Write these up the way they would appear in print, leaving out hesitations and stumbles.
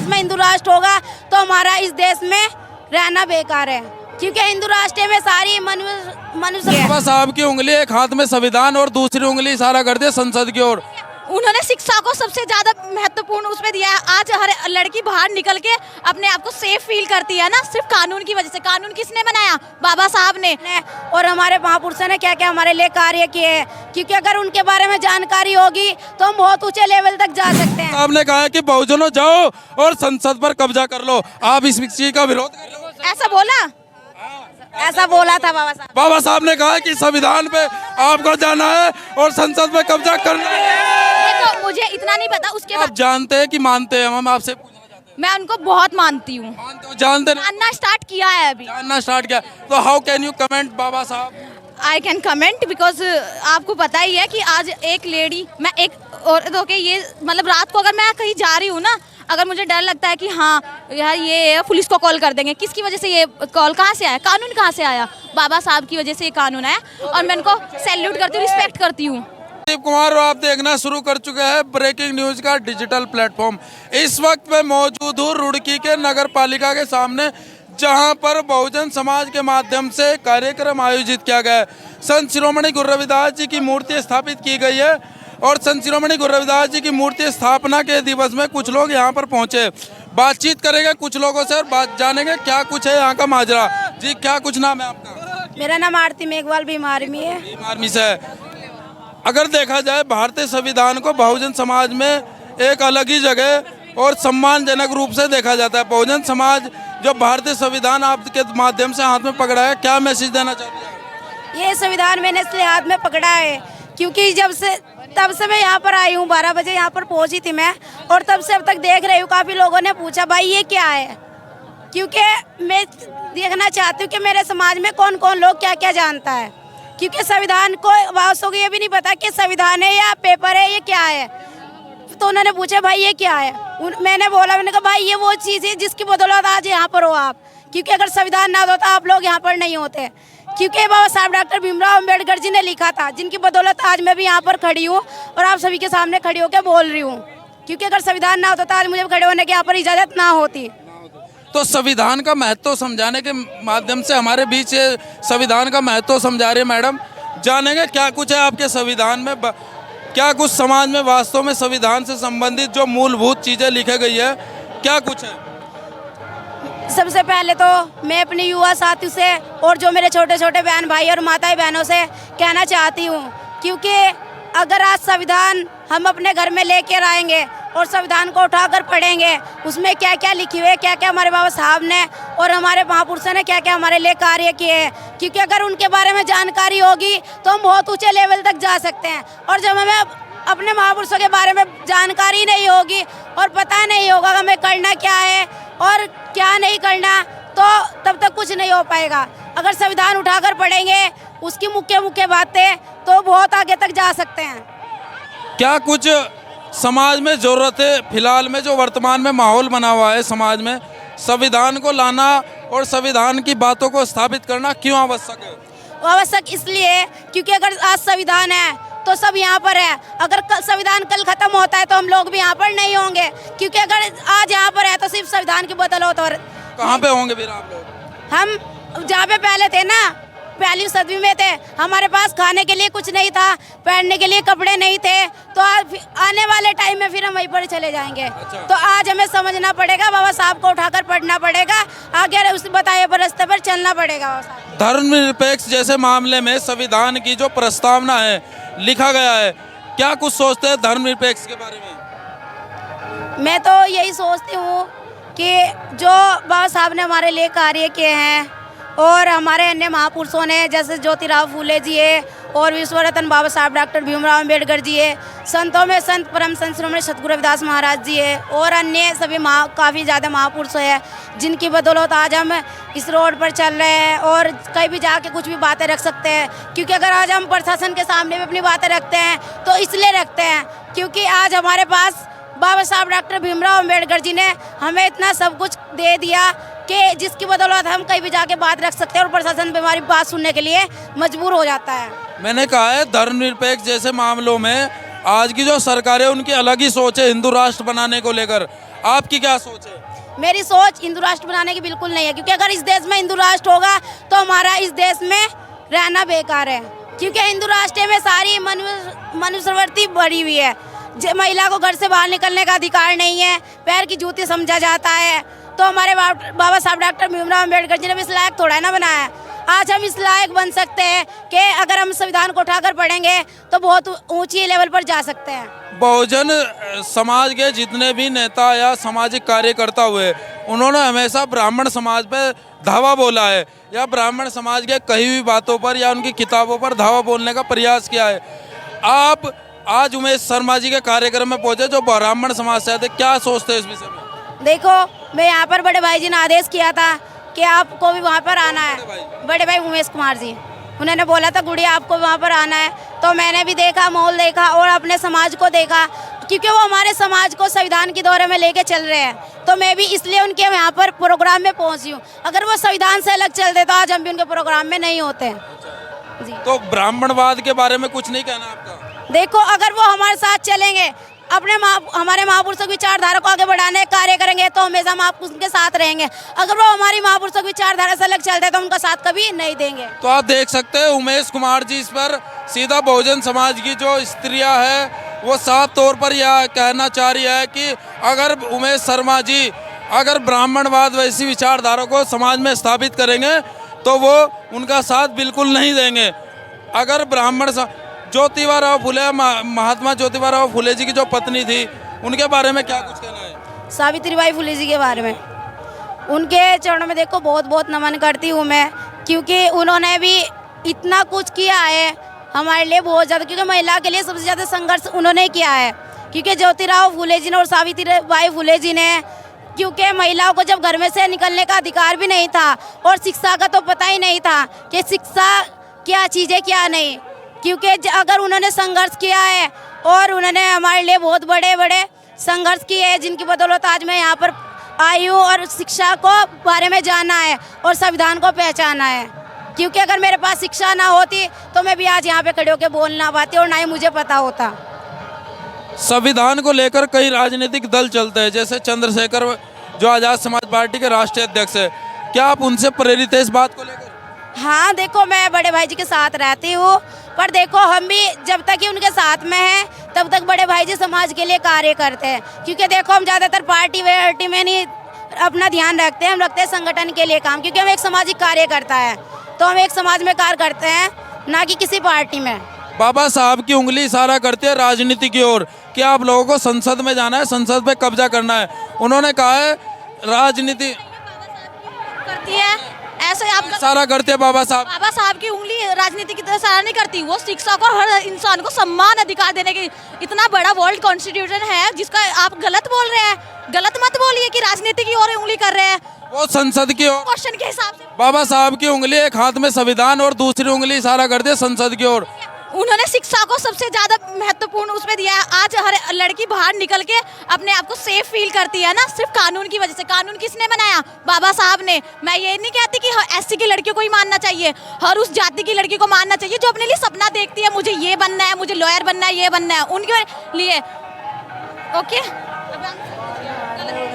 में हिंदू राष्ट्र होगा तो हमारा इस देश में रहना बेकार है, क्योंकि हिंदू राष्ट्र में सारी मनुष्य। बाबा साहब की उंगली एक हाथ में संविधान और दूसरी उंगली इशारा कर दे संसद की ओर। उन्होंने शिक्षा को सबसे ज्यादा महत्वपूर्ण उसमें दिया है। आज हर लड़की बाहर निकल के अपने आप को सेफ फील करती है ना, सिर्फ कानून की वजह से। कानून किसने बनाया? बाबा साहब ने। और हमारे महापुरुषों ने क्या क्या हमारे लिए कार्य किए हैं, क्योंकि अगर उनके बारे में जानकारी होगी तो हम बहुत ऊंचे लेवल तक जा सकते हैं। आपने कहा है कि बहुजनों जाओ और संसद पर कब्जा कर लो, आप इस चीज का विरोध कर रहे हो? ऐसा बोला? ऐसा बोला था बाबा साहब। बाबा साहब ने कहा कि संविधान पे आपको जाना है और संसद पे कब्जा करना है। देखो, मुझे इतना नहीं पता उसके आप बाद। जानते हैं कि मानते हैं? हम आपसे पूछना चाहते हैं। मैं उनको बहुत मानती हूँ। मानते हो? जानते नहीं? मानना स्टार्ट किया है अभी। जानना स्टार्ट किया तो हाउ कैन यू कमेंट बाबा साहब? आई कैन कमेंट बिकॉज आपको पता ही है कि आज एक लेडी, मैं एक औरत होके ये मतलब रात को अगर मैं कहीं जा रही हूँ ना, अगर मुझे डर लगता है कि हाँ यार ये पुलिस को कॉल कर देंगे, किसकी वजह से ये कॉल कहाँ से आया? कानून कहाँ से आया? बाबा साहब की वजह से ये कानून आया और मैं उनको सैल्यूट करती हूँ, रिस्पेक्ट करती हूँ। संदीप कुमार आप देखना शुरू कर चुके हैं ब्रेकिंग न्यूज का डिजिटल प्लेटफॉर्म। इस वक्त मैं मौजूद हूँ रुड़की के नगर पालिका के सामने, जहां पर बहुजन समाज के माध्यम से कार्यक्रम आयोजित किया गया है। संत शिरोमणि गुरु रविदास जी की मूर्ति स्थापित की गई है और संत शिरोमणि गुरु रविदास जी की मूर्ति स्थापना के दिवस में कुछ लोग यहां पर पहुंचे। बातचीत करेंगे कुछ लोगों से और बात जानेंगे क्या कुछ है यहाँ का माजरा। जी क्या कुछ नाम है आपका? मेरा नाम आरती मेघवाल भीम आर्मी है। भीम आर्मी से है। अगर देखा जाए भारतीय संविधान को बहुजन समाज में एक अलग ही जगह और सम्मानजनक रूप से देखा जाता है। बहुजन समाज जो भारतीय संविधान आपके माध्यम से हाथ में पकड़ा है, क्या मैसेज देना चाहती है? ये संविधान मैंने इसलिए हाथ में पकड़ा है क्योंकि तब से मैं यहाँ पर आई हूँ, 12 बजे यहाँ पर पहुँची थी मैं, और तब से अब तक देख रही हूँ। काफ़ी लोगों ने पूछा भाई ये क्या है, क्योंकि मैं देखना चाहती हूँ कि मेरे समाज में कौन कौन लोग क्या क्या जानता है, क्योंकि संविधान को वास्तव को ये भी नहीं पता कि संविधान है या पेपर है, ये क्या है। तो उन्होंने पूछा भाई ये क्या है, मैंने कहा भाई ये वो चीज़ है जिसकी बदौलत आज यहाँ पर हो आप, क्योंकि अगर संविधान ना होता आप लोग यहाँ पर नहीं होते। क्योंकि बाबा साहब डॉक्टर भीमराव अंबेडकर जी ने लिखा था, जिनकी बदौलत आज मैं भी यहाँ पर खड़ी हूँ और आप सभी के सामने खड़ी होकर बोल रही हूँ। क्योंकि अगर संविधान ना होता तो आज मुझे खड़े होने की यहाँ पर इजाज़त ना होती। तो संविधान का महत्व समझाने के माध्यम से हमारे बीच संविधान का महत्व समझा रही है मैडम। जानेंगे क्या कुछ है आपके संविधान में, क्या कुछ समाज में वास्तव में संविधान से संबंधित जो मूलभूत चीज़ें लिखी गई है, क्या कुछ है? सबसे पहले तो मैं अपने युवा साथियों से और जो मेरे छोटे छोटे बहन भाई और माताएं बहनों से कहना चाहती हूँ, क्योंकि अगर आज संविधान हम अपने घर में लेकर आएंगे और संविधान को उठाकर पढ़ेंगे, उसमें क्या क्या लिखी हुई है, क्या क्या हमारे बाबा साहब ने और हमारे महापुरुषों ने क्या क्या हमारे लिए कार्य किए हैं, क्योंकि अगर उनके बारे में जानकारी होगी तो हम बहुत ऊंचे लेवल तक जा सकते हैं। और जब हमें अपने महापुरुषों के बारे में जानकारी नहीं होगी और पता नहीं होगा हमें करना क्या है और क्या नहीं करना, तो तब तक कुछ नहीं हो पाएगा। अगर संविधान उठाकर पढ़ेंगे उसकी मुख्य मुख्य बातें, तो बहुत आगे तक जा सकते हैं। क्या कुछ समाज में ज़रूरत है फिलहाल में, जो वर्तमान में माहौल बना हुआ है समाज में, संविधान को लाना और संविधान की बातों को स्थापित करना क्यों आवश्यक है? आवश्यक इसलिए क्योंकि अगर आज संविधान है तो सब यहाँ पर है। अगर संविधान कल खत्म होता है तो हम लोग भी यहाँ पर नहीं होंगे, क्योंकि अगर आज यहाँ पर है तो सिर्फ संविधान की बदौलत। और कहाँ पे होंगे फिर आप लोग? हम जहाँ पे पहले थे ना, पहली सदी में थे, हमारे पास खाने के लिए कुछ नहीं था, पहनने के लिए कपड़े नहीं थे, तो आने वाले टाइम में फिर हम वहीं पर चले जाएंगे। अच्छा। तो आज हमें समझना पड़ेगा, बाबा साहब को उठाकर पढ़ना पड़ेगा, आगे उस बताए हुए रास्ते पर चलना पड़ेगा। बाबा साहब धर्मनिरपेक्ष जैसे मामले में संविधान की जो प्रस्तावना है, लिखा गया है, क्या कुछ सोचते हैं धर्मनिरपेक्ष के बारे में? मैं तो यही सोचती हूँ कि जो बाबा साहब ने हमारे लिए कार्य किए हैं और हमारे अन्य महापुरुषों ने, जैसे ज्योतिराव फूले जी है और विश्व रत्न बाबा साहब डॉक्टर भीमराव अंबेडकर जी है, संतों में संत परम संत शिरोमणि सतगुरु रविदास महाराज जी है और अन्य सभी काफ़ी ज़्यादा महापुरुष हैं, जिनकी बदौलत आज हम इस रोड पर चल रहे हैं और कहीं भी जाके कुछ भी बातें रख सकते हैं। क्योंकि अगर आज हम प्रशासन के सामने भी अपनी बातें रखते हैं तो इसलिए रखते हैं क्योंकि आज हमारे पास बाबा साहब डॉक्टर भीमराव अंबेडकर जी ने हमें इतना सब कुछ दे दिया कि जिसकी बदौलत हम कहीं भी जाके बात रख सकते हैं और प्रशासन भी हमारी बात सुनने के लिए मजबूर हो जाता है। मैंने कहा है धर्मनिरपेक्ष जैसे मामलों में आज की जो सरकार है उनकी अलग ही सोच है हिंदू राष्ट्र बनाने को लेकर। आपकी क्या सोच है? मेरी सोच हिंदू राष्ट्र बनाने की बिल्कुल नहीं है, क्योंकि अगर इस देश में हिंदू राष्ट्र होगा तो हमारा इस देश में रहना बेकार है। क्योंकि हिंदू राष्ट्र में सारी मनुष्यवृत्ति बढ़ी हुई है। महिला को घर से बाहर निकलने का अधिकार नहीं है, पैर की जूती समझा जाता है। तो हमारे बाबा साहब डॉक्टर भीमराव अम्बेडकर जी ने भी इस लायक थोड़ा ना बनाया है। आज हम इस लायक बन सकते हैं कि अगर हम संविधान को उठाकर पढ़ेंगे तो बहुत ऊंची लेवल पर जा सकते हैं। बहुजन समाज के जितने भी नेता या सामाजिक कार्यकर्ता हुए, उन्होंने हमेशा ब्राह्मण समाज पे धावा बोला है या ब्राह्मण समाज के कही हुई बातों पर या उनकी किताबों पर धावा बोलने का प्रयास किया है। आप आज उमेश शर्मा जी के कार्यक्रम में पहुंचे जो ब्राह्मण समाज से आते, क्या सोचते हैं इस विषय में? देखो, मैं यहाँ पर बड़े भाई जी ने आदेश किया था कि आपको भी वहाँ पर आना है। बड़े भाई उमेश कुमार जी, उन्होंने बोला था गुड़िया आपको वहाँ पर आना है। तो मैंने भी देखा, माहौल देखा और अपने समाज को देखा, क्योंकि वो हमारे समाज को संविधान के दौरे में लेके चल रहे हैं। तो मैं भी इसलिए उनके यहाँ पर प्रोग्राम में पहुँची हूँ। अगर वो संविधान से अलग चलते तो आज हम भी उनके प्रोग्राम में नहीं होते जी। तो ब्राह्मणवाद के बारे में कुछ नहीं कहना आपका? देखो, अगर वो हमारे साथ चलेंगे, अपने हमारे महापुरुषों की विचारधारा को आगे बढ़ाने का कार्य करेंगे तो हमेशा हम उनके साथ रहेंगे। अगर वो हमारी महापुरुषों की विचारधारा से अलग चलते तो उनका साथ कभी नहीं देंगे। तो आप देख सकते हैं उमेश कुमार जी इस पर सीधा बहुजन समाज की जो स्त्रियां हैं वो साफ तौर पर यह कहना चाह रही है कि अगर उमेश शर्मा जी अगर ब्राह्मणवाद वैसी विचारधारा को समाज में स्थापित करेंगे तो वो उनका साथ बिल्कुल नहीं देंगे। अगर ब्राह्मण ज्योतिबा राव फुले, महात्मा ज्योतिबा राव फुले जी की जो पत्नी थी, उनके बारे में क्या कुछ कहना है? सावित्रीबाई फुले जी के बारे में, उनके चरणों में देखो बहुत बहुत नमन करती हूँ मैं, क्योंकि उन्होंने भी इतना कुछ किया है हमारे लिए बहुत ज़्यादा, क्योंकि महिला के लिए सबसे ज़्यादा संघर्ष उन्होंने किया है। क्योंकि ज्योतिराव फुले जी ने और सावित्रीबाई फुले जी ने, क्योंकि महिलाओं को जब घर में से निकलने का अधिकार भी नहीं था और शिक्षा का तो पता ही नहीं था कि शिक्षा क्या चीज़ है क्या नहीं, क्योंकि अगर उन्होंने संघर्ष किया है और उन्होंने हमारे लिए बहुत बड़े बड़े संघर्ष किए हैं, जिनकी बदौलत आज मैं यहाँ पर आई हूँ और शिक्षा को बारे में जाना है और संविधान को पहचाना है। क्योंकि अगर मेरे पास शिक्षा ना होती तो मैं भी आज यहाँ पे खड़े होकर बोल ना पाती और ना ही मुझे पता होता। संविधान को लेकर कई राजनीतिक दल चलते हैं, जैसे चंद्रशेखर जो आज़ाद समाज पार्टी के राष्ट्रीय अध्यक्ष है, क्या आप उनसे प्रेरित है इस बात को लेकर? हाँ, देखो, मैं बड़े भाई जी के साथ रहती हूँ, पर देखो हम भी जब तक ही उनके साथ में हैं तब तक बड़े भाई जी समाज के लिए कार्य करते हैं। क्योंकि देखो, हम ज़्यादातर पार्टी वार्टी में नहीं अपना ध्यान रखते हैं, हम रखते हैं संगठन के लिए काम, क्योंकि हम एक सामाजिक कार्यकर्ता है, तो हम एक समाज में कार्य करते हैं, ना कि किसी पार्टी में। बाबा साहब की उंगली इशारा करती है राजनीति की ओर कि आप लोगों को संसद में जाना है, संसद पे कब्जा करना है। उन्होंने कहा है राजनीति करती है, ऐसे आप इशारा करते हैं बाबा साहब की उंगली राजनीति की तरह सारा नहीं करती। वो शिक्षा को हर इंसान को समान अधिकार देने की, इतना बड़ा वर्ल्ड कॉन्स्टिट्यूशन है जिसका आप गलत बोल रहे हैं। गलत मत बोलिए कि राजनीति की ओर उंगली कर रहे हैं, वो संसद की ओर क्वेश्चन के हिसाब से। बाबा साहब की उंगली एक हाथ में संविधान और दूसरी उंगली इशारा करती है संसद की ओर। उन्होंने शिक्षा को सबसे ज्यादा महत्वपूर्ण उसमें दिया है। आज हर लड़की बाहर निकल के अपने आप को सेफ फील करती है ना, सिर्फ कानून की वजह से। कानून किसने बनाया? बाबा साहब ने। मैं ये नहीं कहती कि एससी की लड़कियों को ही मानना चाहिए, हर उस जाति की लड़की को मानना चाहिए जो अपने लिए सपना देखती है, मुझे ये बनना है, मुझे लॉयर बनना है, ये बनना है, उनके लिए। ओके,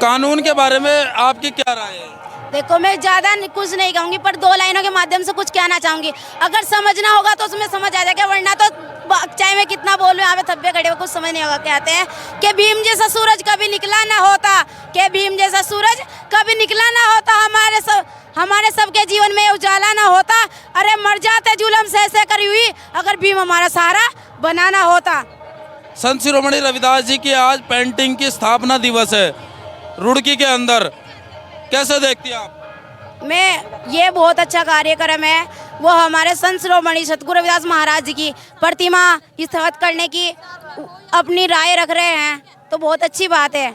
कानून के बारे में आपकी क्या राय है? देखो, मैं ज़्यादा कुछ नहीं कहूँगी, पर 2 लाइनों के माध्यम से कुछ कहना चाहूँगी। अगर समझना होगा तो उसमें समझ आ जाएगा, वरना तो चाहे मैं कितना बोलूँ, यहाँ पे थप्पे खड़े हो, कुछ समझ नहीं होगा। कहते हैं कि भीम जैसा सूरज कभी निकला ना होता, कि भीम जैसा सूरज कभी निकला ना होता, हमारे सबके जीवन में उजाला ना होता। अरे मर जाते जुल्म से करी हुई, अगर भीम हमारा सहारा बनाना होता। संत शिरोमणि रविदास जी की आज पेंटिंग की स्थापना दिवस है रुड़की के अंदर, कैसे देखती हैं आप? मैं ये बहुत अच्छा कार्यक्रम है, वो हमारे संत शिरोमणि सतगुरु रविदास महाराज जी की प्रतिमा स्थापित करने की अपनी राय रख रहे हैं, तो बहुत अच्छी बात है।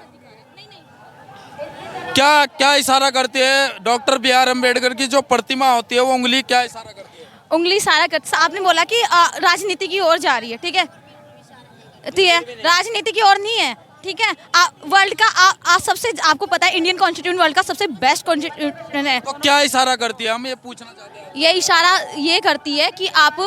क्या क्या इशारा करती है? डॉक्टर BR अम्बेडकर की जो प्रतिमा होती है वो उंगली क्या इशारा करती है? उंगली इशारा करती, आपने बोला कि राजनीति की ओर जा रही है, ठीक है, राजनीति की ओर नहीं है, ठीक है। वर्ल्ड का सबसे, आपको पता है इंडियन कॉन्स्टिट्यूशन वर्ल्ड का सबसे बेस्ट कॉन्स्टिट्यूशन है। तो क्या इशारा करती है, हम ये पूछना चाहते हैं। ये इशारा ये करती है कि आप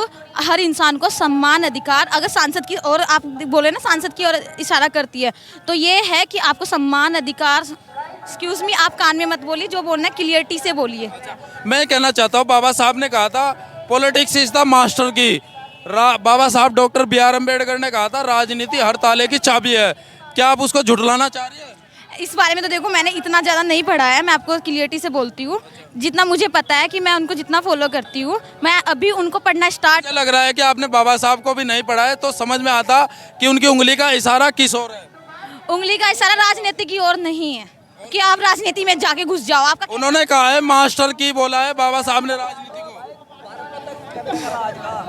हर इंसान को समान अधिकार, अगर सांसद की और आप बोले ना सांसद की और इशारा करती है, तो ये है कि आपको समान अधिकार, एक्सक्यूज मी, आप कान में मत बोलिए, जो बोलना है क्लियरिटी से बोलिए। मैं कहना चाहता हूँ, बाबा साहब ने कहा था पॉलिटिक्स इज द मास्टर की। बाबा साहब डॉक्टर B.R. अम्बेडकर ने कहा था राजनीति हर ताले की चाबी है। क्या आप उसको झुठलाना चाह रही है? इस बारे में तो देखो, मैंने इतना ज़्यादा नहीं पढ़ा है, मैं आपको क्लियरिटी से बोलती हूँ। जितना मुझे पता है कि मैं उनको जितना फॉलो करती हूँ, मैं अभी उनको पढ़ना स्टार्ट। मुझे लग रहा है कि आपने बाबा साहब को भी नहीं पढ़ा है, तो समझ में आता कि उनकी उंगली का इशारा किस ओर है। उंगली का इशारा राजनीति की ओर नहीं है कि आप राजनीति में जाके घुस जाओ। आपका उन्होंने कहा है मास्टर की, बोला है बाबा साहब ने राजनीति को।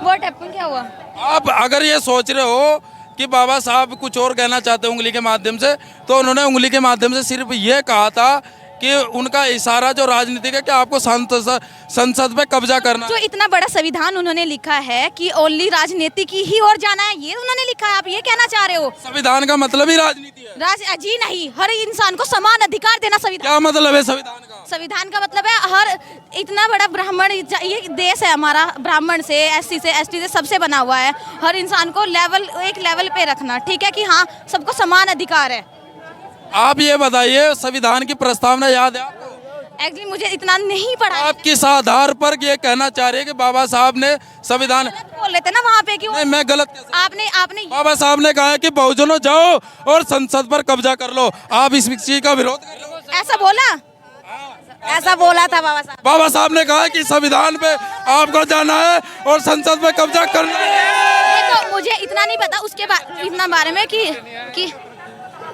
व्हाट हैपेंड, क्या हुआ? आप अगर ये सोच रहे हो कि बाबा साहब कुछ और कहना चाहते हैं उंगली के माध्यम से, तो उन्होंने उंगली के माध्यम से सिर्फ ये कहा था कि उनका इशारा जो राजनीति का, कि आपको संसद पे कब्जा करना। जो इतना बड़ा संविधान उन्होंने लिखा है कि ओनली राजनीति की ही ओर जाना है, ये उन्होंने लिखा है। आप ये कहना चाह रहे हो संविधान का मतलब ही राजनीति है? जी नहीं, हर इंसान को समान अधिकार देना संविधान। क्या मतलब है संविधान का? संविधान का मतलब है हर, इतना बड़ा ब्राह्मण, ये देश है हमारा, ब्राह्मण से, SC से, ST से, सबसे बना हुआ है। हर इंसान को एक लेवल पे रखना, ठीक है, कि हाँ सबको समान अधिकार है। आप ये बताइए, संविधान की प्रस्तावना याद है आपको? एक्चुअली मुझे इतना नहीं पढ़ा। आप किस आधार पर ये कहना चाह रहे हैं कि बाबा साहब ने संविधान बोल लेते ना वहाँ पे कि नहीं, मैं गलत कैसे? आपने बाबा साहब ने कहा है कि बहुजनों जाओ और संसद पर कब्जा कर लो। आप इस चीज का विरोध कर रहे हो? ऐसा बोला? ऐसा बोला था बाबा साहब। बाबा साहब ने कहा कि संविधान पे आपको जाना है और संसद पे कब्जा करना है। देखो, मुझे इतना नहीं पता उसके इतना बारे में कि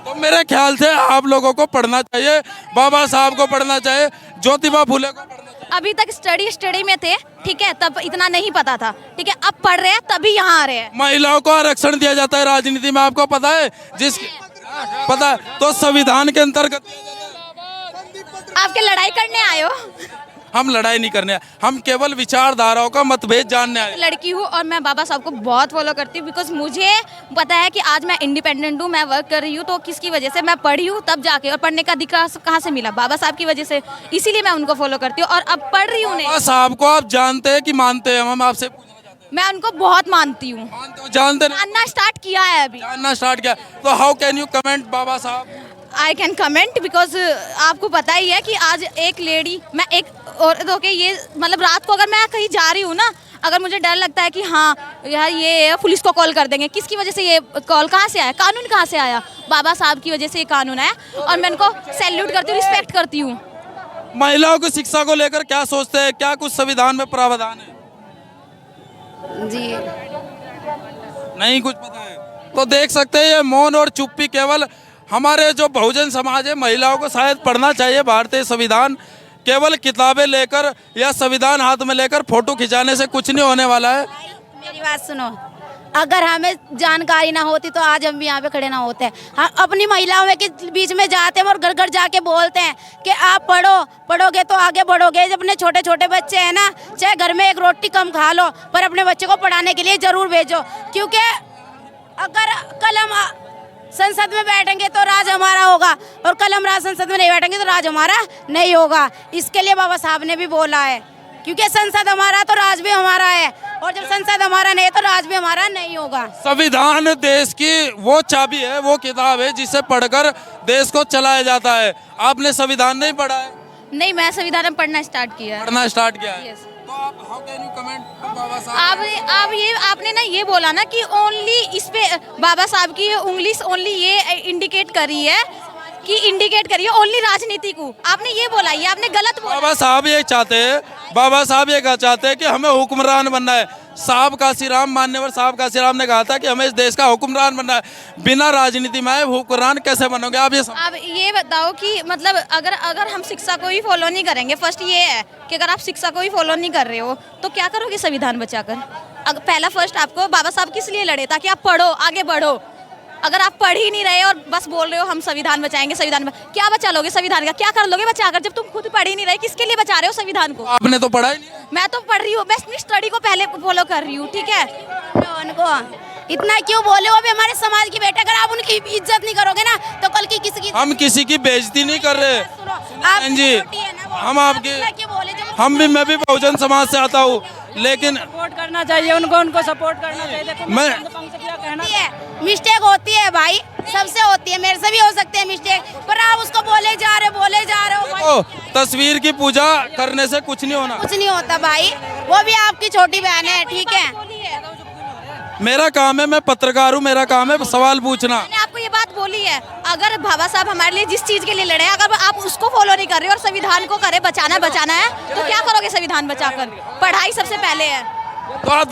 तो मेरे ख्याल से आप लोगों को पढ़ना चाहिए, बाबा साहब को पढ़ना चाहिए, ज्योतिबा फुले को पढ़ना चाहिए। अभी तक स्टडी में थे, ठीक है, तब इतना नहीं पता था, ठीक है, अब पढ़ रहे हैं तभी यहाँ आ रहे हैं। महिलाओं को आरक्षण दिया जाता है राजनीति में, आपको पता है? पता है, तो संविधान के अंतर्गत। आपके लड़ाई करने आए हो? हम लड़ाई नहीं करने, हम केवल विचारधाराओं का मतभेद जानने आए। लड़की हूँ और मैं बाबा साहब को बहुत फॉलो करती हूँ, बिकॉज मुझे पता है कि आज मैं इंडिपेंडेंट हूँ, मैं वर्क कर रही हूँ, तो किसकी वजह से? मैं पढ़ी हूँ तब जाके, और पढ़ने का अधिकार कहाँ से मिला? बाबा साहब की वजह से, इसीलिए मैं उनको फॉलो करती हूँ और अब पढ़ रही हूँ। बाबा साहब को आप जानते हैं कि मानते हैं? हम आपसे पूछना चाहते हैं। मैं उनको बहुत मानती हूँ। मानते हो? जानते नहीं? मानना स्टार्ट किया है अभी। जानना स्टार्ट किया, तो हाउ कैन यू कमेंट बाबा साहब? आई कैन कमेंट बिकॉज आपको पता ही है कि आज एक लेडी, मैं एक और तो के ये मतलब रात को अगर मैं कहीं जा रही हूँ ना, अगर मुझे डर लगता है कि हाँ यार ये पुलिस को कॉल कर देंगे, किसकी वजह से ये कॉल कहाँ से आया, कानून कहाँ से आया? बाबा साहब की वजह से ये कानून आया और मैं उनको सैल्यूट करती हूँ, रिस्पेक्ट करती हूँ। महिलाओं की शिक्षा को लेकर क्या सोचते हैं? क्या कुछ संविधान में प्रावधान है? जी नहीं कुछ पता है? तो देख सकते हैं, ये मौन और चुप्पी केवल हमारे जो बहुजन समाज है, महिलाओं को शायद पढ़ना चाहिए भारतीय संविधान। केवल किताबें लेकर या संविधान हाथ में लेकर फोटो खिंचाने से कुछ नहीं होने वाला है। मेरी बात सुनो, अगर हमें जानकारी ना होती तो आज हम भी यहाँ पे खड़े ना होते। हम अपनी महिलाओं के बीच में जाते हैं और घर घर जाके बोलते हैं कि आप पढ़ोगे तो आगे बढ़ोगे। जब अपने छोटे छोटे बच्चे हैं ना, चाहे घर में एक रोटी कम खा लो, पर अपने बच्चे को पढ़ाने के लिए ज़रूर भेजो, क्योंकि अगर कल हम संसद में बैठेंगे तो राज हमारा होगा और कल हम राज संसद में नहीं बैठेंगे तो राज हमारा नहीं होगा। इसके लिए बाबा साहब ने भी बोला है, क्योंकि संसद हमारा तो राज भी हमारा है, और जब संसद हमारा नहीं है तो राज भी हमारा नहीं होगा। संविधान देश की वो चाबी है, वो किताब है जिसे पढ़कर देश को चलाया जाता है। आपने संविधान नहीं पढ़ा है? नहीं, मैं संविधान पढ़ना स्टार्ट किया है। पढ़ना स्टार्ट किया है। Yes. तो आप हाउ कैन यू कमेंट बाबा साहब? आपने ना ये बोला ना कि ओनली इस पे बाबा साहब की उंगली ओनली ये इंडिकेट करी है ओनली राजनीति को। आपने ये बोला, ये आपने गलत बोला। बाबा साहब ये चाहते हैं कि हमें हुक्मरान बनना है। साहब काशीराम, मान्यवर साहब काशीराम ने कहा था कि हमें इस देश का हुक्मरान बनना है। बिना राजनीति में हुक्मरान कैसे बनोगे? आप ये बताओ कि मतलब अगर हम शिक्षा को ही फॉलो नहीं करेंगे, फर्स्ट ये है कि अगर आप शिक्षा को ही फॉलो नहीं कर रहे हो तो क्या करोगे संविधान बचाकर? पहला फर्स्ट आपको बाबा साहब किस लिए लड़े? ताकि आप पढ़ो, आगे बढ़ो। अगर आप पढ़ ही नहीं रहे और बस बोल रहे हो हम संविधान बचाएंगे, क्या बचा लोगे? संविधान का क्या कर लोगे बचाकर, जब तुम खुद पढ़ ही नहीं रहे? किसके लिए बचा रहे हो संविधान को? आपने तो पढ़ा ही नहीं। मैं तो पढ़ रही हूँ, मैं अपनी स्टडी को पहले फॉलो कर रही हूँ, ठीक है। उनको इतना क्यों बोले? वो भी हमारे समाज की बेटे, अगर आप उनकी इज्जत नहीं करोगे ना तो कल की किसी की हम किसी की बेइज्जती नहीं कर रहे। सुनो, आप बहन जी, छोटी है ना वो, हम आप आपके इतना क्यों बोले? जब हम भी, मैं भी बहुजन समाज से आता हूँ, लेकिन सपोर्ट करना चाहिए उनको सपोर्ट करना चाहिए। देखो मैं क्या कहना होती है, मिस्टेक होती है भाई, सबसे होती है, मेरे से भी हो सकती है मिस्टेक, पर आप उसको बोले जा रहे हो भाई। देखो, तस्वीर की पूजा करने से कुछ नहीं होना। कुछ नहीं होता भाई, वो भी आपकी छोटी बहन है, ठीक है। मेरा काम है, मैं पत्रकार हूँ, मेरा काम है सवाल पूछना। मैंने आपको ये बात बोली है, अगर बाबा साहब हमारे लिए जिस चीज के लिए लड़े हैं, अगर आप उसको फॉलो नहीं कर रहे और संविधान को करे बचाना है, तो क्या करोगे संविधान बचाकर? पढ़ाई सबसे पहले है। तो आप